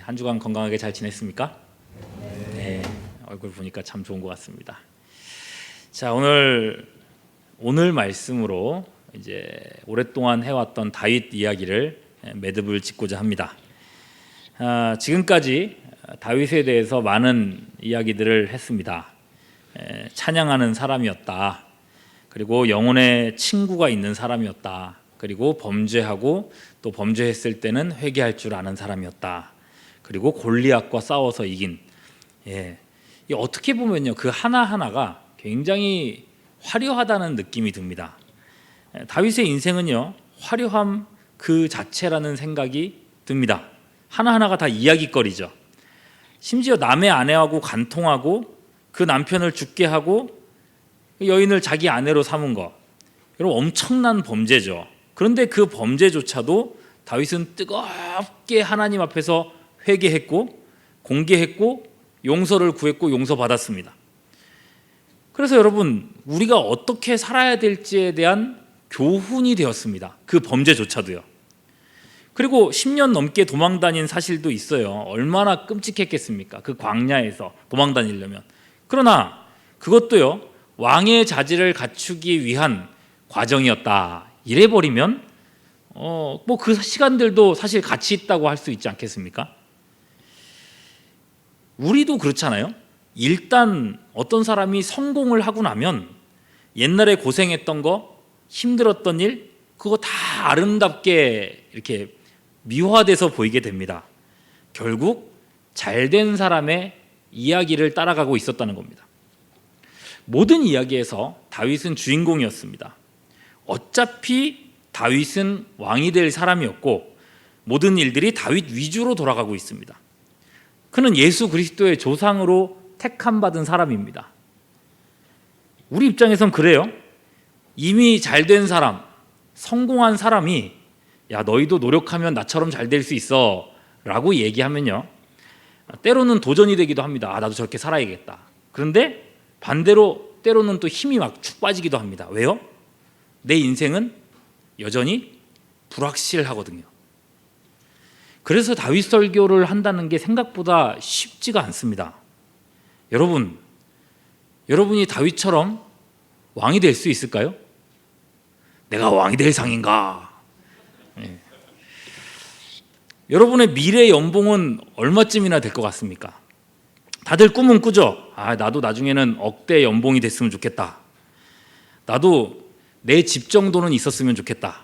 한 주간 건강하게 잘 지냈습니까? 네, 얼굴 보니까 참 좋은 것 같습니다. 자, 오늘 말씀으로 이제 오랫동안 해왔던 다윗 이야기를 매듭을 짓고자 합니다. 지금까지 다윗에 대해서 많은 이야기들을 했습니다. 찬양하는 사람이었다. 그리고 영혼의 친구가 있는 사람이었다. 그리고 범죄하고 또 범죄했을 때는 회개할 줄 아는 사람이었다. 그리고 골리앗과 싸워서 이긴. 어떻게 보면요, 그 하나하나가 굉장히 화려하다는 느낌이 듭니다. 다윗의 인생은요, 화려함 그 자체라는 생각이 듭니다. 하나하나가 다 이야기거리죠. 심지어 남의 아내하고 간통하고 그 남편을 죽게 하고 여인을 자기 아내로 삼은 거, 여러분 엄청난 범죄죠. 그런데 그 범죄조차도 다윗은 뜨겁게 하나님 앞에서 회개했고 공개했고 용서를 구했고 용서받았습니다. 그래서 여러분, 우리가 어떻게 살아야 될지에 대한 교훈이 되었습니다. 그 범죄조차도요. 그리고 10년 넘게 도망다닌 사실도 있어요. 얼마나 끔찍했겠습니까? 그 광야에서 도망다니려면. 그러나 그것도요, 왕의 자질을 갖추기 위한 과정이었다. 이래버리면 뭐 그 시간들도 사실 가치 있다고 할 수 있지 않겠습니까? 우리도 그렇잖아요. 일단 어떤 사람이 성공을 하고 나면 옛날에 고생했던 거, 힘들었던 일, 그거 다 아름답게 이렇게 미화돼서 보이게 됩니다. 결국 잘된 사람의 이야기를 따라가고 있었다는 겁니다. 모든 이야기에서 다윗은 주인공이었습니다. 어차피 다윗은 왕이 될 사람이었고 모든 일들이 다윗 위주로 돌아가고 있습니다. 그는 예수 그리스도의 조상으로 택함받은 사람입니다. 우리 입장에선 그래요. 이미 잘된 사람, 성공한 사람이 야, 너희도 노력하면 나처럼 잘 될 수 있어 라고 얘기하면요, 때로는 도전이 되기도 합니다. 나도 저렇게 살아야겠다. 그런데 반대로 때로는 또 힘이 막 축 빠지기도 합니다. 왜요? 내 인생은 여전히 불확실하거든요. 그래서 다윗 설교를 한다는 게 생각보다 쉽지가 않습니다. 여러분이 다윗처럼 왕이 될 수 있을까요? 내가 왕이 될 상인가? 여러분의 미래 연봉은 얼마쯤이나 될 것 같습니까? 다들 꿈은 꾸죠? 나도 나중에는 억대 연봉이 됐으면 좋겠다. 나도 내 집 정도는 있었으면 좋겠다.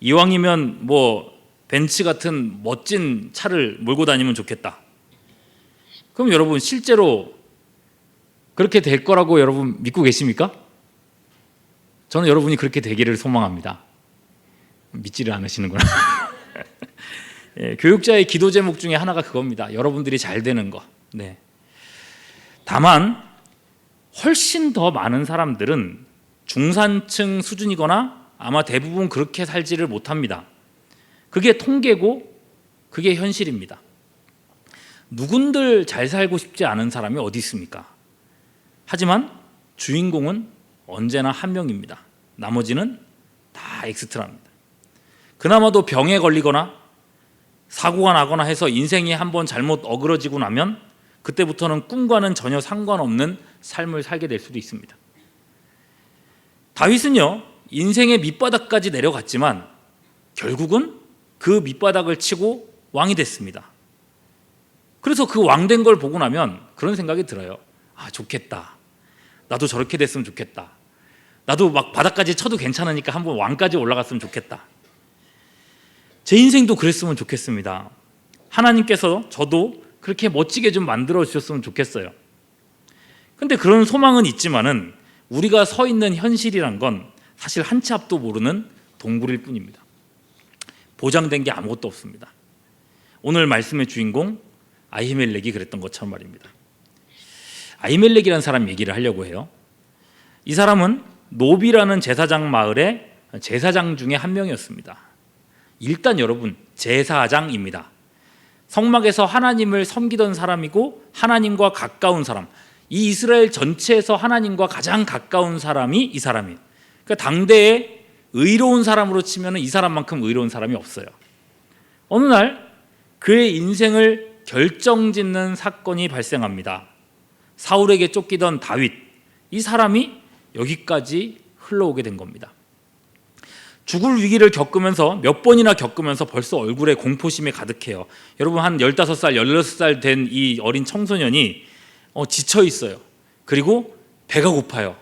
이왕이면 뭐 벤츠 같은 멋진 차를 몰고 다니면 좋겠다. 그럼 여러분 실제로 그렇게 될 거라고 여러분 믿고 계십니까? 저는 여러분이 그렇게 되기를 소망합니다. 믿지를 않으시는구나. 교육자의 기도 제목 중에 하나가 그겁니다. 여러분들이 잘 되는 거. 다만 훨씬 더 많은 사람들은 중산층 수준이거나 아마 대부분 그렇게 살지를 못합니다. 그게 통계고 그게 현실입니다. 누군들 잘 살고 싶지 않은 사람이 어디 있습니까? 하지만 주인공은 언제나 한 명입니다. 나머지는 다 엑스트라입니다. 그나마도 병에 걸리거나 사고가 나거나 해서 인생이 한번 잘못 어그러지고 나면 그때부터는 꿈과는 전혀 상관없는 삶을 살게 될 수도 있습니다. 다윗은요, 인생의 밑바닥까지 내려갔지만 결국은 그 밑바닥을 치고 왕이 됐습니다. 그래서 그 왕 된 걸 보고 나면 그런 생각이 들어요. 좋겠다. 나도 저렇게 됐으면 좋겠다. 나도 막 바닥까지 쳐도 괜찮으니까 한번 왕까지 올라갔으면 좋겠다. 제 인생도 그랬으면 좋겠습니다. 하나님께서 저도 그렇게 멋지게 좀 만들어 주셨으면 좋겠어요. 근데 그런 소망은 있지만은 우리가 서 있는 현실이란 건 사실 한 치 앞도 모르는 동굴일 뿐입니다. 보장된 게 아무것도 없습니다. 오늘 말씀의 주인공 아히멜렉이 그랬던 것처럼 말입니다. 아히멜렉이라는 사람 얘기를 하려고 해요. 이 사람은 노비라는 제사장 마을의 제사장 중에 한 명이었습니다. 일단 여러분, 제사장입니다. 성막에서 하나님을 섬기던 사람이고 하나님과 가까운 사람, 이 이스라엘 전체에서 하나님과 가장 가까운 사람이 이 사람이에요. 그러니까 당대에 의로운 사람으로 치면 이 사람만큼 의로운 사람이 없어요. 어느 날 그의 인생을 결정짓는 사건이 발생합니다. 사울에게 쫓기던 다윗, 이 사람이 여기까지 흘러오게 된 겁니다. 죽을 위기를 겪으면서 몇 번이나 겪으면서 벌써 얼굴에 공포심이 가득해요. 여러분, 한 15살, 16살 된 이 어린 청소년이 지쳐 있어요. 그리고 배가 고파요.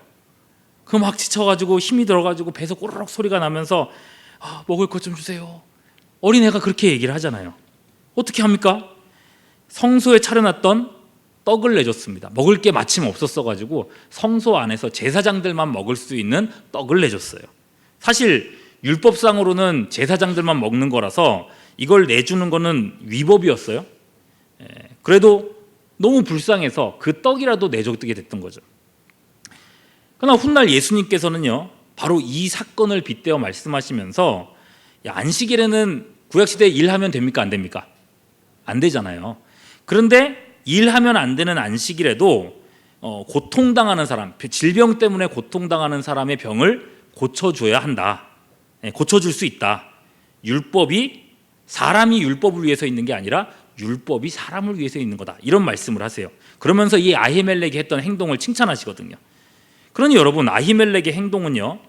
그 막 지쳐가지고 힘이 들어가지고 배에서 꼬르륵 소리가 나면서 먹을 것 좀 주세요. 어린애가 그렇게 얘기를 하잖아요. 어떻게 합니까? 성소에 차려놨던 떡을 내줬습니다. 먹을 게 마침 없었어가지고 성소 안에서 제사장들만 먹을 수 있는 떡을 내줬어요. 사실 율법상으로는 제사장들만 먹는 거라서 이걸 내주는 거는 위법이었어요. 그래도 너무 불쌍해서 그 떡이라도 내줬게 됐던 거죠. 그러나 훗날 예수님께서는요, 바로 이 사건을 빗대어 말씀하시면서 안식일에는 구약시대에 일하면 됩니까? 안 됩니까? 안 되잖아요. 그런데 일하면 안 되는 안식일에도 고통당하는 사람, 질병 때문에 고통당하는 사람의 병을 고쳐줘야 한다. 고쳐줄 수 있다. 율법이 사람이 율법을 위해서 있는 게 아니라 율법이 사람을 위해서 있는 거다. 이런 말씀을 하세요. 그러면서 이 아히멜렉이 했던 행동을 칭찬하시거든요. 그러니 여러분, 아히멜렉의 행동은요,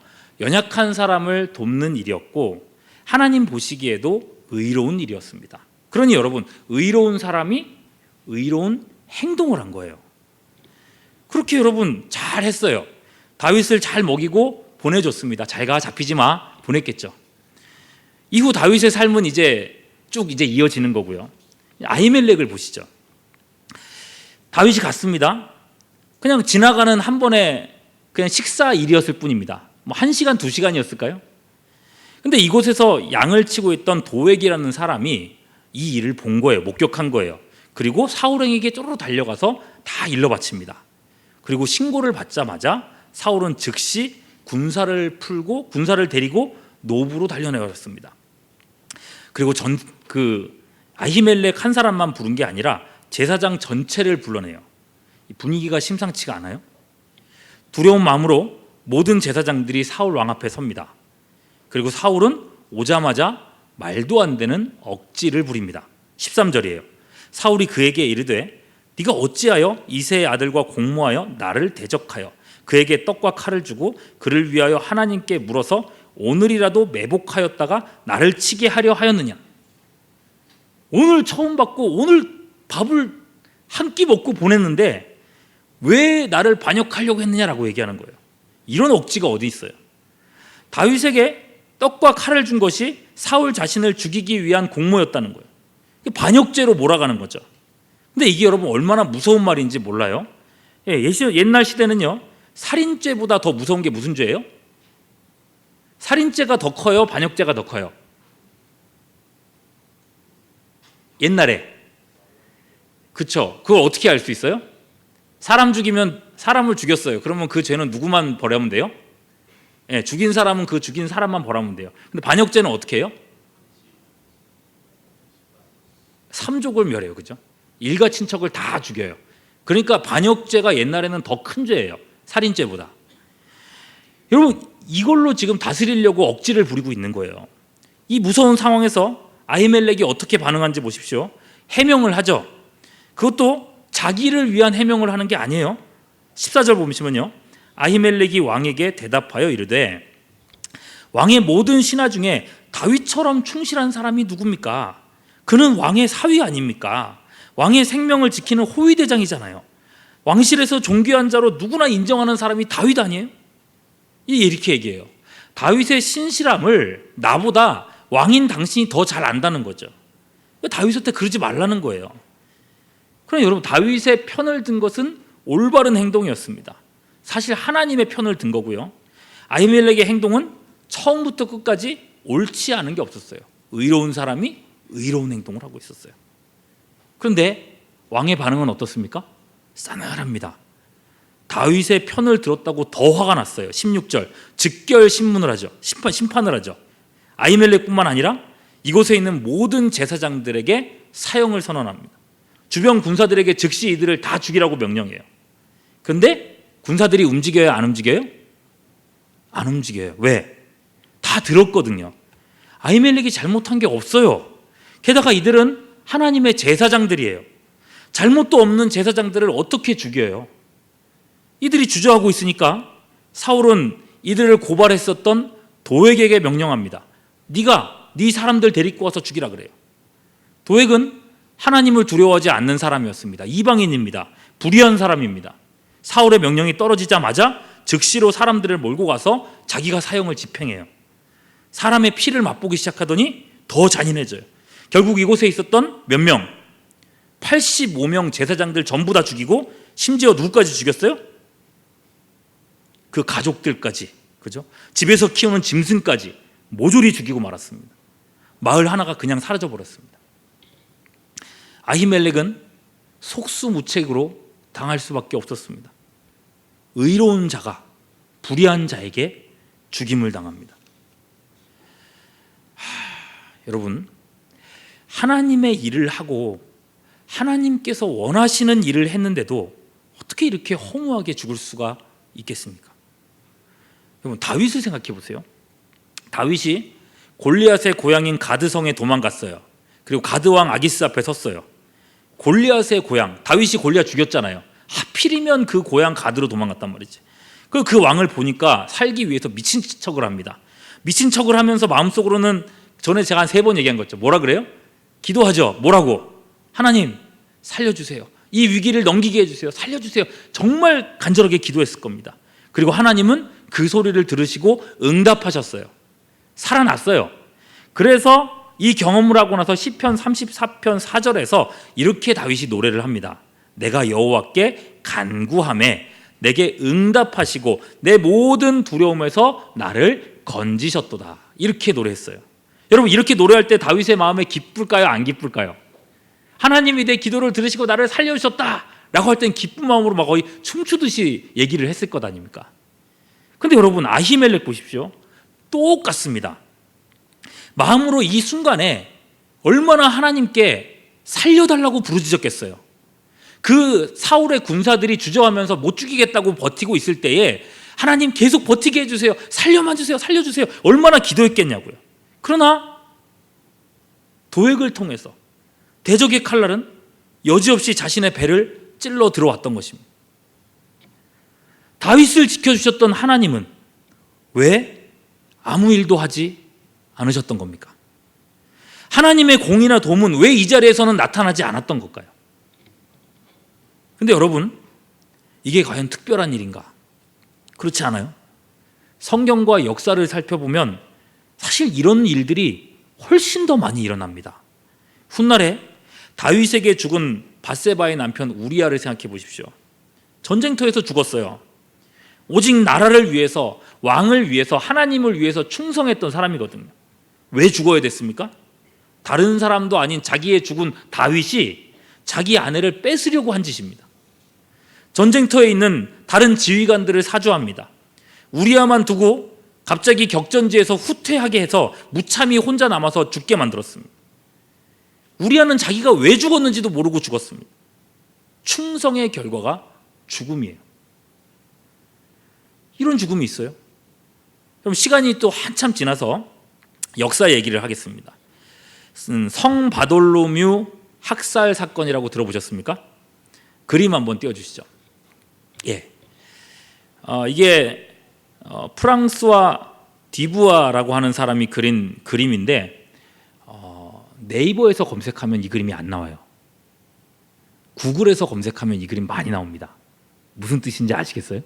연약한 사람을 돕는 일이었고 하나님 보시기에도 의로운 일이었습니다. 그러니 여러분, 의로운 사람이 의로운 행동을 한 거예요. 그렇게 여러분 잘했어요. 다윗을 잘 먹이고 보내줬습니다. 잘 가, 잡히지 마, 보냈겠죠. 이후 다윗의 삶은 이제 쭉 이어지는 거고요. 아히멜렉을 보시죠. 다윗이 갔습니다. 그냥 지나가는 한 번의 그냥 식사 일이었을 뿐입니다. 뭐 1시간, 2시간이었을까요? 근데 이곳에서 양을 치고 있던 도액이라는 사람이 이 일을 본 거예요. 목격한 거예요. 그리고 사울에게 쪼르르 달려가서 다 일러 바칩니다. 그리고 신고를 받자마자 사울은 즉시 군사를 데리고 노브로 달려내버렸습니다. 그리고 아히멜렉 한 사람만 부른 게 아니라 제사장 전체를 불러내요. 분위기가 심상치가 않아요. 두려운 마음으로 모든 제사장들이 사울 왕 앞에 섭니다. 그리고 사울은 오자마자 말도 안 되는 억지를 부립니다. 13절이에요. 사울이 그에게 이르되 네가 어찌하여 이새의 아들과 공모하여 나를 대적하여 그에게 떡과 칼을 주고 그를 위하여 하나님께 물어서 오늘이라도 매복하였다가 나를 치게 하려 하였느냐. 오늘 처음 받고 오늘 밥을 한 끼 먹고 보냈는데 왜 나를 반역하려고 했느냐라고 얘기하는 거예요. 이런 억지가 어디 있어요? 다윗에게 떡과 칼을 준 것이 사울 자신을 죽이기 위한 공모였다는 거예요. 반역죄로 몰아가는 거죠. 근데 이게 여러분 얼마나 무서운 말인지 몰라요? 옛날 시대는요, 살인죄보다 더 무서운 게 무슨 죄예요? 살인죄가 더 커요? 반역죄가 더 커요? 옛날에. 그쵸? 그걸 어떻게 알 수 있어요? 사람 죽이면 사람을 죽였어요. 그러면 그 죄는 누구만 벌하면 돼요? 죽인 사람은 그 죽인 사람만 벌하면 돼요. 근데 반역죄는 어떻게 해요? 삼족을 멸해요. 그죠? 일가 친척을 다 죽여요. 그러니까 반역죄가 옛날에는 더 큰 죄예요. 살인죄보다. 여러분, 이걸로 지금 다스리려고 억지를 부리고 있는 거예요. 이 무서운 상황에서 아히멜렉이 어떻게 반응한지 보십시오. 해명을 하죠. 그것도 자기를 위한 해명을 하는 게 아니에요. 14절 보시면요, 아히멜렉이 왕에게 대답하여 이르되 왕의 모든 신하 중에 다윗처럼 충실한 사람이 누굽니까? 그는 왕의 사위 아닙니까? 왕의 생명을 지키는 호위대장이잖아요. 왕실에서 존귀한 자로 누구나 인정하는 사람이 다윗 아니에요? 이렇게 얘기해요. 다윗의 신실함을 나보다 왕인 당신이 더 잘 안다는 거죠. 다윗한테 그러지 말라는 거예요. 그럼 여러분, 다윗의 편을 든 것은 올바른 행동이었습니다. 사실 하나님의 편을 든 거고요. 아히멜렉의 행동은 처음부터 끝까지 옳지 않은 게 없었어요. 의로운 사람이 의로운 행동을 하고 있었어요. 그런데 왕의 반응은 어떻습니까? 싸늘합니다. 다윗의 편을 들었다고 더 화가 났어요. 16절, 즉결 심판을 하죠. 아히멜렉뿐만 아니라 이곳에 있는 모든 제사장들에게 사형을 선언합니다. 주변 군사들에게 즉시 이들을 다 죽이라고 명령해요. 그런데 군사들이 움직여요? 안 움직여요? 안 움직여요. 왜? 다 들었거든요. 아히멜렉이 잘못한 게 없어요. 게다가 이들은 하나님의 제사장들이에요. 잘못도 없는 제사장들을 어떻게 죽여요? 이들이 주저하고 있으니까 사울은 이들을 고발했었던 도액에게 명령합니다. 네가 네 사람들 데리고 와서 죽이라 그래요. 도액은 하나님을 두려워하지 않는 사람이었습니다. 이방인입니다. 불의한 사람입니다. 사울의 명령이 떨어지자마자 즉시로 사람들을 몰고 가서 자기가 사형을 집행해요. 사람의 피를 맛보기 시작하더니 더 잔인해져요. 결국 이곳에 있었던 몇 명? 85명 제사장들 전부 다 죽이고 심지어 누구까지 죽였어요? 그 가족들까지, 그죠? 집에서 키우는 짐승까지 모조리 죽이고 말았습니다. 마을 하나가 그냥 사라져 버렸습니다. 아히멜렉은 속수무책으로 당할 수밖에 없었습니다. 의로운 자가 불의한 자에게 죽임을 당합니다. 여러분, 하나님의 일을 하고 하나님께서 원하시는 일을 했는데도 어떻게 이렇게 허무하게 죽을 수가 있겠습니까? 여러분, 다윗을 생각해 보세요. 다윗이 골리앗의 고향인 가드성에 도망갔어요. 그리고 가드왕 아기스 앞에 섰어요. 골리앗의 고향, 다윗이 골리앗 죽였잖아요. 하필이면 그 고향 가드로 도망갔단 말이지. 그 왕을 보니까 살기 위해서 미친 척을 합니다. 미친 척을 하면서 마음속으로는 전에 제가 한 3번 얘기한 거죠. 뭐라 그래요? 기도하죠. 뭐라고? 하나님 살려주세요. 이 위기를 넘기게 해주세요. 살려주세요. 정말 간절하게 기도했을 겁니다. 그리고 하나님은 그 소리를 들으시고 응답하셨어요. 살아났어요. 그래서 이 경험을 하고 나서 시편 34편 4절에서 이렇게 다윗이 노래를 합니다. 내가 여호와께 간구하매 내게 응답하시고 내 모든 두려움에서 나를 건지셨도다. 이렇게 노래했어요. 여러분, 이렇게 노래할 때 다윗의 마음에 기쁠까요? 안 기쁠까요? 하나님이 내 기도를 들으시고 나를 살려주셨다 라고 할 땐 기쁜 마음으로 막 거의 춤추듯이 얘기를 했을 것 아닙니까? 근데 여러분, 아히멜렉 보십시오. 똑같습니다. 마음으로 이 순간에 얼마나 하나님께 살려달라고 부르짖었겠어요. 그 사울의 군사들이 주저하면서 못 죽이겠다고 버티고 있을 때에 하나님 계속 버티게 해주세요. 살려만 주세요. 살려주세요. 얼마나 기도했겠냐고요. 그러나 도액을 통해서 대적의 칼날은 여지없이 자신의 배를 찔러 들어왔던 것입니다. 다윗을 지켜주셨던 하나님은 왜 아무 일도 하지 않으셨던 겁니까? 하나님의 공이나 도움은 왜 이 자리에서는 나타나지 않았던 걸까요? 근데 여러분, 이게 과연 특별한 일인가? 그렇지 않아요? 성경과 역사를 살펴보면 사실 이런 일들이 훨씬 더 많이 일어납니다. 훗날에 다윗에게 죽은 밧세바의 남편 우리아를 생각해 보십시오. 전쟁터에서 죽었어요. 오직 나라를 위해서, 왕을 위해서, 하나님을 위해서 충성했던 사람이거든요. 왜 죽어야 됐습니까? 다른 사람도 아닌 자기의 죽은 다윗이 자기 아내를 뺏으려고 한 짓입니다. 전쟁터에 있는 다른 지휘관들을 사주합니다. 우리아만 두고 갑자기 격전지에서 후퇴하게 해서 무참히 혼자 남아서 죽게 만들었습니다. 우리아는 자기가 왜 죽었는지도 모르고 죽었습니다. 충성의 결과가 죽음이에요. 이런 죽음이 있어요. 그럼 시간이 또 한참 지나서 역사 얘기를 하겠습니다. 성 바돌로뮤 학살 사건이라고 들어보셨습니까? 그림 한번 띄워주시죠. 예, 이게 프랑스와 디부아라고 하는 사람이 그린 그림인데 네이버에서 검색하면 이 그림이 안 나와요. 구글에서 검색하면 이 그림 많이 나옵니다. 무슨 뜻인지 아시겠어요?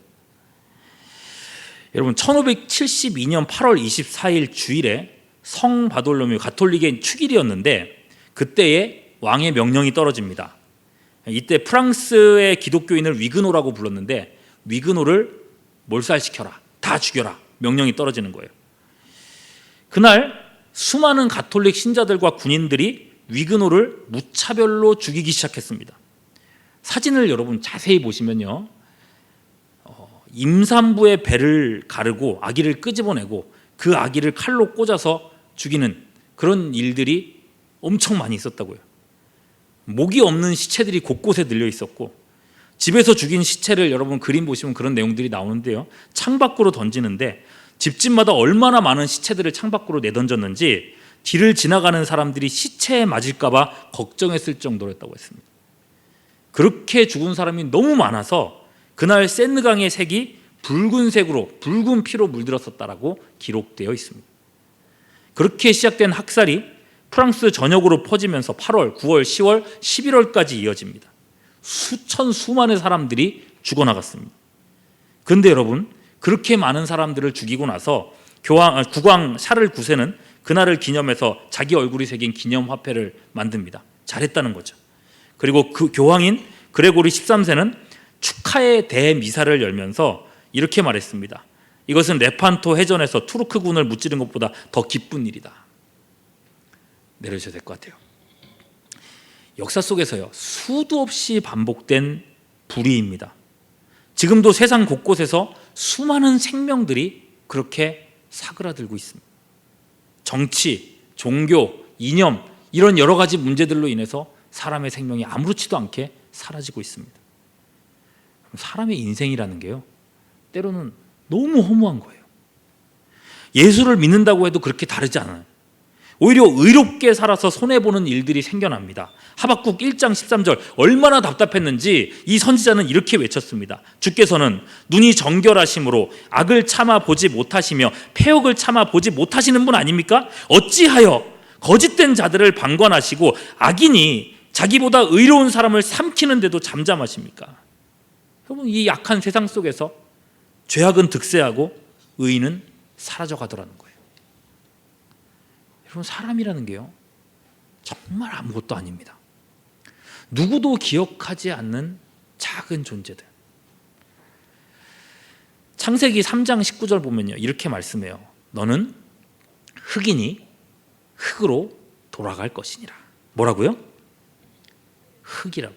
여러분, 1572년 8월 24일 주일에 성 바돌로뮤 가톨릭의 축일이었는데 그때에 왕의 명령이 떨어집니다. 이때 프랑스의 기독교인을 위그노라고 불렀는데 위그노를 몰살시켜라, 다 죽여라 명령이 떨어지는 거예요. 그날 수많은 가톨릭 신자들과 군인들이 위그노를 무차별로 죽이기 시작했습니다. 사진을 여러분 자세히 보시면요, 임산부의 배를 가르고 아기를 끄집어내고 그 아기를 칼로 꽂아서 죽이는 그런 일들이 엄청 많이 있었다고요. 목이 없는 시체들이 곳곳에 널려 있었고 집에서 죽인 시체를 여러분 그림 보시면 그런 내용들이 나오는데요, 창밖으로 던지는데 집집마다 얼마나 많은 시체들을 창밖으로 내던졌는지 뒤를 지나가는 사람들이 시체에 맞을까 봐 걱정했을 정도였다고 했습니다. 그렇게 죽은 사람이 너무 많아서 그날 세느강의 색이 붉은색으로, 붉은 피로 물들었었다라고 기록되어 있습니다. 그렇게 시작된 학살이 프랑스 전역으로 퍼지면서 8월, 9월, 10월, 11월까지 이어집니다. 수천수만의 사람들이 죽어나갔습니다. 그런데 여러분, 그렇게 많은 사람들을 죽이고 나서 국왕 샤를 9세는 그날을 기념해서 자기 얼굴이 새긴 기념화폐를 만듭니다. 잘했다는 거죠. 그리고 그 교황인 그레고리 13세는 축하의 대미사를 열면서 이렇게 말했습니다. 이것은 레판토 해전에서 투르크군을 무찌른 것보다 더 기쁜 일이다. 내려주셔야 될 것 같아요. 역사 속에서요, 수도 없이 반복된 불의입니다. 지금도 세상 곳곳에서 수많은 생명들이 그렇게 사그라들고 있습니다. 정치, 종교, 이념, 이런 여러 가지 문제들로 인해서 사람의 생명이 아무렇지도 않게 사라지고 있습니다. 사람의 인생이라는 게요, 때로는 너무 허무한 거예요. 예수를 믿는다고 해도 그렇게 다르지 않아요. 오히려 의롭게 살아서 손해보는 일들이 생겨납니다. 하박국 1장 13절, 얼마나 답답했는지 이 선지자는 이렇게 외쳤습니다. 주께서는 눈이 정결하심으로 악을 참아 보지 못하시며 패역을 참아 보지 못하시는 분 아닙니까? 어찌하여 거짓된 자들을 방관하시고 악인이 자기보다 의로운 사람을 삼키는데도 잠잠하십니까? 여러분, 이 약한 세상 속에서 죄악은 득세하고 의인은 사라져 가더라는 거예요. 여러분, 사람이라는 게요, 정말 아무것도 아닙니다. 누구도 기억하지 않는 작은 존재들. 창세기 3장 19절 보면요, 이렇게 말씀해요. 너는 흙이니 흙으로 돌아갈 것이니라. 뭐라고요? 흙이라고.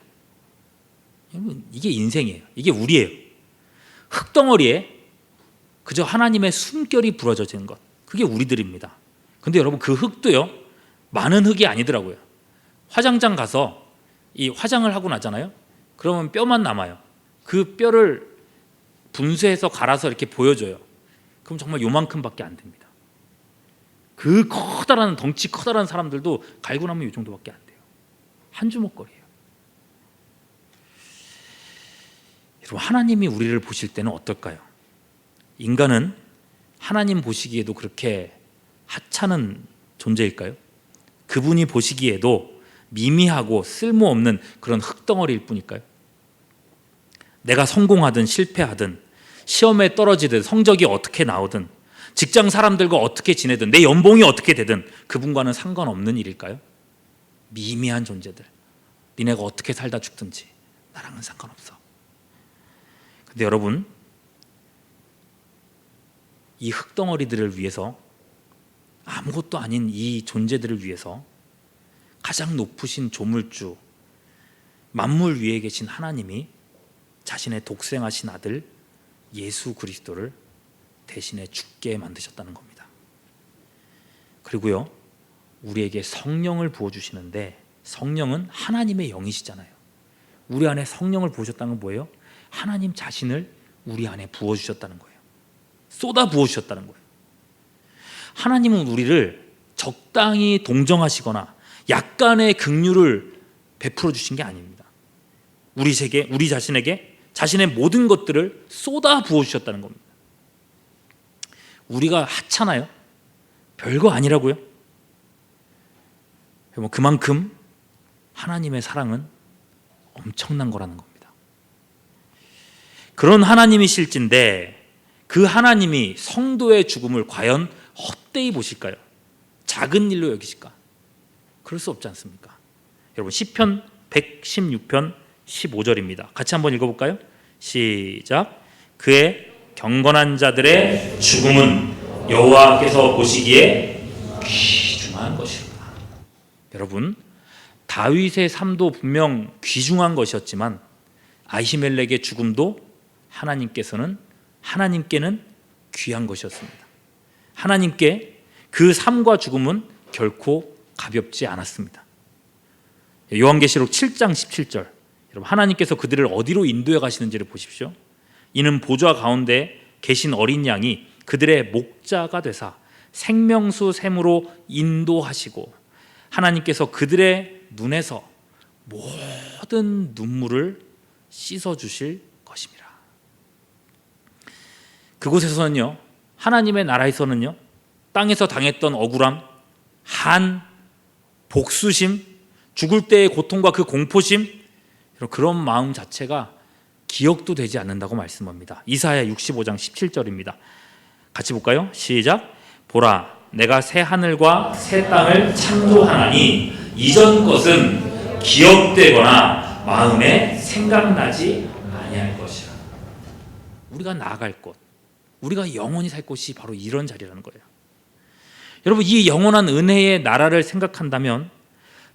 여러분, 이게 인생이에요. 이게 우리예요. 흙덩어리에 그저 하나님의 숨결이 부러져지는 것, 그게 우리들입니다. 근데 여러분, 그 흙도요, 많은 흙이 아니더라고요. 화장장 가서 이 화장을 하고 나잖아요. 그러면 뼈만 남아요. 그 뼈를 분쇄해서 갈아서 이렇게 보여줘요. 그럼 정말 요만큼밖에 안 됩니다. 그 커다란, 덩치 커다란 사람들도 갈고 나면 이 정도밖에 안 돼요. 한 주먹거리예요. 여러분, 하나님이 우리를 보실 때는 어떨까요? 인간은 하나님 보시기에도 그렇게 하찮은 존재일까요? 그분이 보시기에도 미미하고 쓸모없는 그런 흙덩어리일 뿐일까요? 내가 성공하든 실패하든, 시험에 떨어지든, 성적이 어떻게 나오든, 직장 사람들과 어떻게 지내든, 내 연봉이 어떻게 되든 그분과는 상관없는 일일까요? 미미한 존재들, 니네가 어떻게 살다 죽든지 나랑은 상관없어. 근데 여러분, 이 흙덩어리들을 위해서, 아무것도 아닌 이 존재들을 위해서 가장 높으신 조물주, 만물 위에 계신 하나님이 자신의 독생하신 아들 예수 그리스도를 대신에 죽게 만드셨다는 겁니다. 그리고요, 우리에게 성령을 부어주시는데, 성령은 하나님의 영이시잖아요. 우리 안에 성령을 부으셨다는 건 뭐예요? 하나님 자신을 우리 안에 부어주셨다는 거예요. 쏟아 부어주셨다는 거예요. 하나님은 우리를 적당히 동정하시거나 약간의 긍휼을 베풀어 주신 게 아닙니다. 우리 자신에게 자신의 모든 것들을 쏟아 부어 주셨다는 겁니다. 우리가 하찮아요? 별거 아니라고요? 그만큼 하나님의 사랑은 엄청난 거라는 겁니다. 그런 하나님이실진데 그 하나님이 성도의 죽음을 과연 헛되이 보실까요? 작은 일로 여기실까? 그럴 수 없지 않습니까? 여러분, 시편 116편 15절입니다. 같이 한번 읽어볼까요? 시작. 그의 경건한 자들의 죽음은 여호와께서 보시기에 귀중한 것이다. 여러분, 다윗의 삶도 분명 귀중한 것이었지만 아히멜렉의 죽음도 하나님께는 귀한 것이었습니다. 하나님께 그 삶과 죽음은 결코 가볍지 않았습니다. 요한계시록 7장 17절, 여러분, 하나님께서 그들을 어디로 인도해 가시는지를 보십시오. 이는 보좌 가운데 계신 어린 양이 그들의 목자가 되사 생명수 샘으로 인도하시고 하나님께서 그들의 눈에서 모든 눈물을 씻어주실 것입니다. 그곳에서는요, 하나님의 나라에서는요, 땅에서 당했던 억울함, 한, 복수심, 죽을 때의 고통과 그 공포심, 그런 마음 자체가 기억도 되지 않는다고 말씀합니다. 이사야 65장 17절입니다. 같이 볼까요? 시작. 보라, 내가 새 하늘과 새 땅을 창조하나니 이전 것은 기억되거나 마음에 생각나지 아니할 것이라. 우리가 나아갈 곳, 우리가 영원히 살 곳이 바로 이런 자리라는 거예요. 여러분, 이 영원한 은혜의 나라를 생각한다면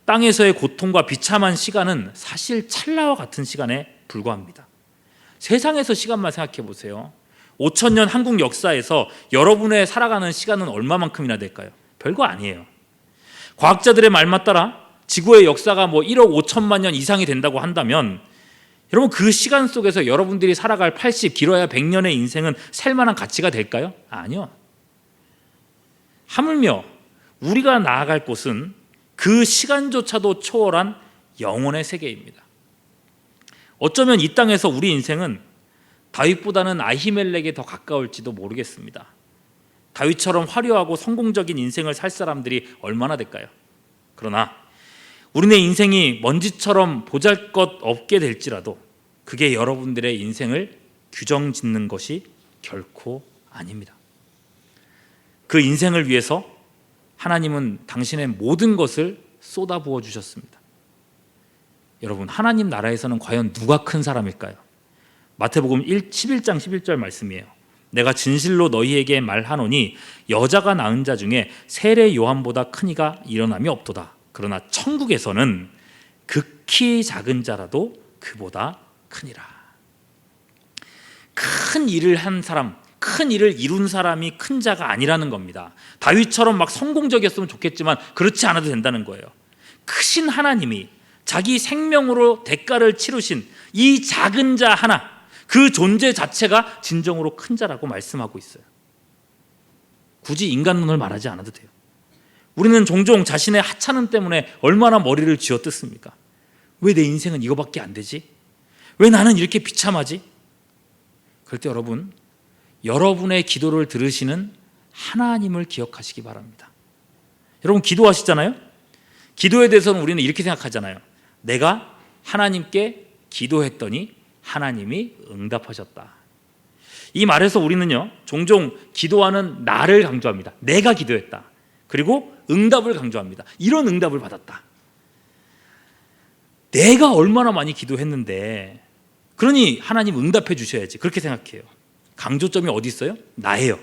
땅에서의 고통과 비참한 시간은 사실 찰나와 같은 시간에 불과합니다. 세상에서 시간만 생각해 보세요. 5,000년 한국 역사에서 여러분의 살아가는 시간은 얼마만큼이나 될까요? 별거 아니에요. 과학자들의 말만 따라 지구의 역사가 1억 5천만 년 이상이 된다고 한다면 여러분, 그 시간 속에서 여러분들이 살아갈 80, 길어야 100년의 인생은 살만한 가치가 될까요? 아니요. 하물며 우리가 나아갈 곳은 그 시간조차도 초월한 영혼의 세계입니다. 어쩌면 이 땅에서 우리 인생은 다윗보다는 아히멜렉에 더 가까울지도 모르겠습니다. 다윗처럼 화려하고 성공적인 인생을 살 사람들이 얼마나 될까요? 그러나 우리네 인생이 먼지처럼 보잘것없게 될지라도 그게 여러분들의 인생을 규정짓는 것이 결코 아닙니다. 그 인생을 위해서 하나님은 당신의 모든 것을 쏟아부어 주셨습니다. 여러분, 하나님 나라에서는 과연 누가 큰 사람일까요? 마태복음 11장 11절 말씀이에요. 내가 진실로 너희에게 말하노니 여자가 낳은 자 중에 세례 요한보다 큰 이가 일어남이 없도다. 그러나 천국에서는 극히 작은 자라도 그보다 크니라. 큰 일을 한 사람, 큰 일을 이룬 사람이 큰 자가 아니라는 겁니다. 다윗처럼 막 성공적이었으면 좋겠지만 그렇지 않아도 된다는 거예요. 크신 하나님이 자기 생명으로 대가를 치르신 이 작은 자 하나, 그 존재 자체가 진정으로 큰 자라고 말씀하고 있어요. 굳이 인간론을 말하지 않아도 돼요. 우리는 종종 자신의 하찮음 때문에 얼마나 머리를 쥐어뜯습니까? 왜 내 인생은 이거밖에 안 되지? 왜 나는 이렇게 비참하지? 그럴 때 여러분의 기도를 들으시는 하나님을 기억하시기 바랍니다. 여러분, 기도하시잖아요? 기도에 대해서는 우리는 이렇게 생각하잖아요. 내가 하나님께 기도했더니 하나님이 응답하셨다. 이 말에서 우리는요, 종종 기도하는 나를 강조합니다. 내가 기도했다. 그리고 응답을 강조합니다. 이런 응답을 받았다. 내가 얼마나 많이 기도했는데 그러니 하나님 응답해 주셔야지, 그렇게 생각해요. 강조점이 어디 있어요? 나예요.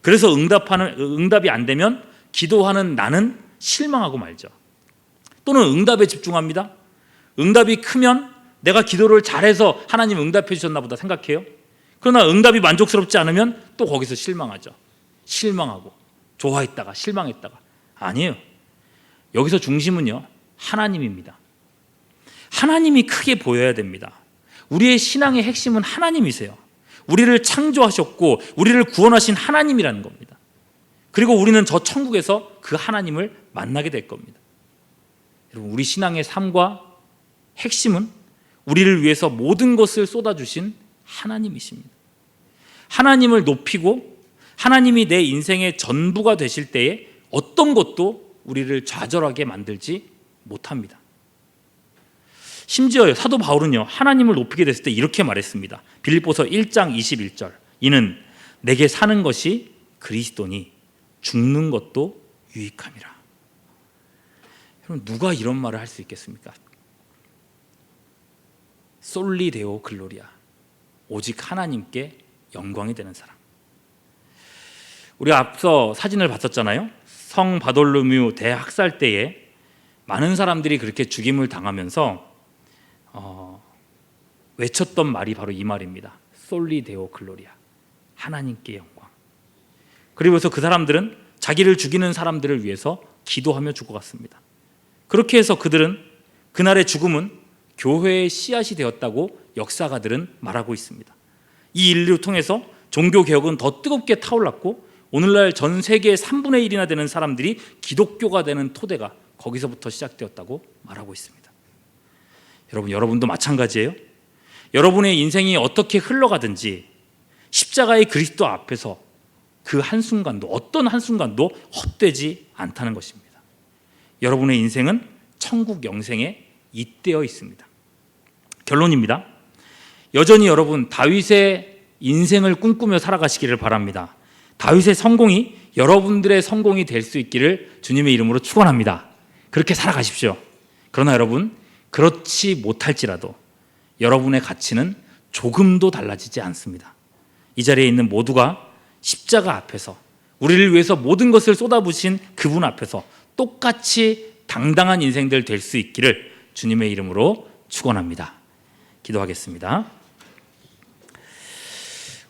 그래서 응답이 안 되면 기도하는 나는 실망하고 말죠. 또는 응답에 집중합니다. 응답이 크면 내가 기도를 잘해서 하나님 응답해 주셨나 보다 생각해요. 그러나 응답이 만족스럽지 않으면 또 거기서 실망하죠. 실망하고 좋아했다가 실망했다가. 아니에요. 여기서 중심은요, 하나님입니다. 하나님이 크게 보여야 됩니다. 우리의 신앙의 핵심은 하나님이세요. 우리를 창조하셨고 우리를 구원하신 하나님이라는 겁니다. 그리고 우리는 저 천국에서 그 하나님을 만나게 될 겁니다. 여러분, 우리 신앙의 삶과 핵심은 우리를 위해서 모든 것을 쏟아주신 하나님이십니다. 하나님을 높이고 하나님이 내 인생의 전부가 되실 때에 어떤 것도 우리를 좌절하게 만들지 못합니다. 심지어 사도 바울은요, 하나님을 높이게 됐을 때 이렇게 말했습니다. 빌립보서 1장 21절. 이는 내게 사는 것이 그리스도니 죽는 것도 유익함이라. 여러분, 누가 이런 말을 할 수 있겠습니까? 솔리 데오 글로리아, 오직 하나님께 영광이 되는 사람. 우리가 앞서 사진을 봤었잖아요. 성 바돌로뮤 대학살 때에 많은 사람들이 그렇게 죽임을 당하면서 외쳤던 말이 바로 이 말입니다. 솔리 데오 글로리아, 하나님께 영광. 그리고서 그 사람들은 자기를 죽이는 사람들을 위해서 기도하며 죽어갔습니다. 그렇게 해서 그들은, 그날의 죽음은 교회의 씨앗이 되었다고 역사가들은 말하고 있습니다. 이 일을 통해서 종교개혁은 더 뜨겁게 타올랐고 오늘날 전 세계의 3분의 1이나 되는 사람들이 기독교가 되는 토대가 거기서부터 시작되었다고 말하고 있습니다. 여러분도 마찬가지예요. 여러분의 인생이 어떻게 흘러가든지 십자가의 그리스도 앞에서 그 한순간도, 어떤 한순간도 헛되지 않다는 것입니다. 여러분의 인생은 천국 영생에 잇대어 있습니다. 결론입니다. 여전히 여러분 다윗의 인생을 꿈꾸며 살아가시기를 바랍니다. 다윗의 성공이 여러분들의 성공이 될 수 있기를 주님의 이름으로 축원합니다. 그렇게 살아가십시오. 그러나 여러분, 그렇지 못할지라도 여러분의 가치는 조금도 달라지지 않습니다. 이 자리에 있는 모두가 십자가 앞에서 우리를 위해서 모든 것을 쏟아부으신 그분 앞에서 똑같이 당당한 인생들 될 수 있기를 주님의 이름으로 축원합니다. 기도하겠습니다.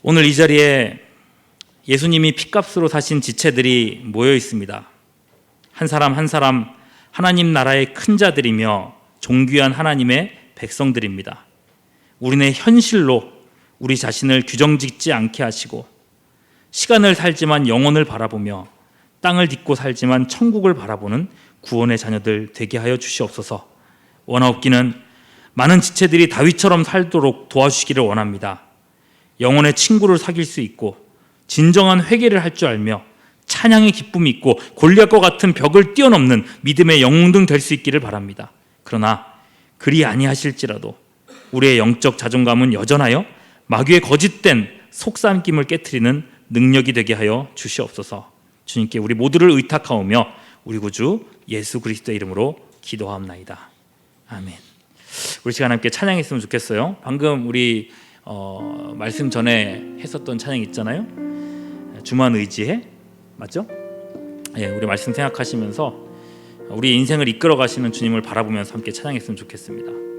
오늘 이 자리에 예수님이 핏값으로 사신 지체들이 모여 있습니다. 한 사람 한 사람 하나님 나라의 큰 자들이며 존귀한 하나님의 백성들입니다. 우리네 현실로 우리 자신을 규정짓지 않게 하시고 시간을 살지만 영혼을 바라보며 땅을 딛고 살지만 천국을 바라보는 구원의 자녀들 되게 하여 주시옵소서. 원하옵기는 많은 지체들이 다윗처럼 살도록 도와주시기를 원합니다. 영혼의 친구를 사귈 수 있고 진정한 회개를 할 줄 알며 찬양의 기쁨이 있고 골리앗과 같은 벽을 뛰어넘는 믿음의 영웅등 될 수 있기를 바랍니다. 그러나 그리 아니하실지라도 우리의 영적 자존감은 여전하여 마귀의 거짓된 속삭임을 깨트리는 능력이 되게 하여 주시옵소서. 주님께 우리 모두를 의탁하오며 우리 구주 예수 그리스도의 이름으로 기도하옵나이다. 아멘. 우리 시간 함께 찬양했으면 좋겠어요. 방금 우리 말씀 전에 했었던 찬양 있잖아요. 주만 의지해, 맞죠? 예, 우리 말씀 생각하시면서 우리 인생을 이끌어 가시는 주님을 바라보면서 함께 찬양했으면 좋겠습니다.